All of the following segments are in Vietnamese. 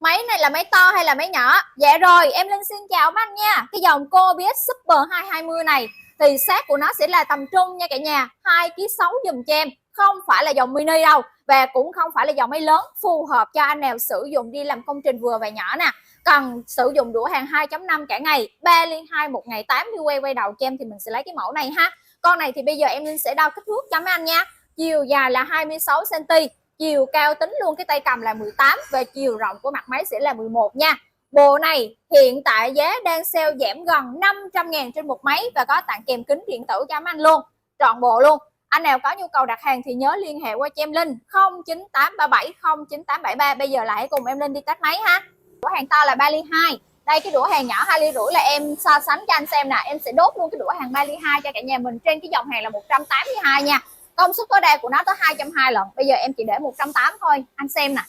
Máy này là máy to hay là máy nhỏ? Dạ rồi, em Linh xin chào mấy anh nha. Cái dòng Cobis Super 220 này thì xác của nó sẽ là tầm trung nha cả nhà, 2,6 kg dùm cho em. Không phải là dòng mini đâu, và cũng không phải là dòng máy lớn, phù hợp cho anh nào sử dụng đi làm công trình vừa và nhỏ nè. Cần sử dụng đũa hàng 2.5 cả ngày, 3 ly 2 một ngày 8 đi quay đầu cho em thì mình sẽ lấy cái mẫu này ha. Con này thì bây giờ em Linh sẽ đo kích thước cho mấy anh nha. Chiều dài là 26 cm, chiều cao tính luôn cái tay cầm là 18 và chiều rộng của mặt máy sẽ là 11 nha. Bộ này hiện tại giá đang sale giảm gần 500.000 trên một máy và có tặng kèm kính điện tử cho anh luôn, trọn bộ luôn. Anh nào có nhu cầu đặt hàng thì nhớ liên hệ qua cho em Linh 09837 09873. Bây giờ lại hãy cùng em Linh đi test máy ha. Đũa hàng to là 3 ly 2. Đây cái đũa hàng nhỏ 2 ly rưỡi là em so sánh cho anh xem nè. Em sẽ đốt luôn cái đũa hàng 3 ly 2 cho cả nhà mình trên cái dòng hàng là 182 nha. Công suất tối đa của nó tới 220 lần. Bây giờ em chỉ để 180 thôi. Anh xem nè.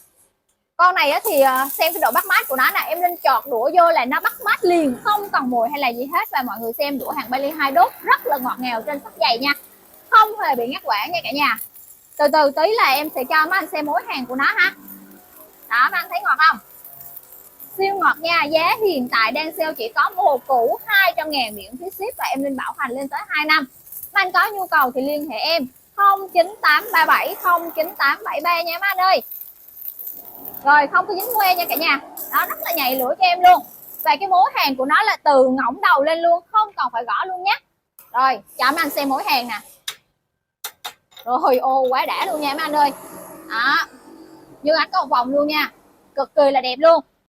Con này thì xem cái độ bắt mát của nó nè. Em lên chọt đũa vô là nó bắt mát liền, không còn mùi hay là gì hết. Và mọi người xem đũa hàng 3 ly 2 đốt rất là ngọt ngào trên sắc dày nha, không hề bị ngắt quãng nha cả nhà. Từ từ tí là em sẽ cho mấy anh xem mối hàng của nó ha. Đó, mấy anh thấy ngọt không? Siêu ngọt nha. Giá hiện tại đang sale chỉ có một hộp cũ 200.000 miễn phí ship và em Linh bảo hành lên tới 2 năm. Mấy anh có nhu cầu thì liên hệ em 09837 09873 nha mấy anh ơi. Rồi không có dính que nha cả nhà. Đó, rất là nhạy lửa cho em luôn. Và cái mối hàng của nó là từ ngỗng đầu lên luôn, không cần phải gõ luôn nhé. Rồi cho mấy anh xem mối hàng nè. Rồi ô quá đã luôn nha mấy anh ơi. Đó, như ảnh có một vòng luôn nha, cực kỳ là đẹp luôn.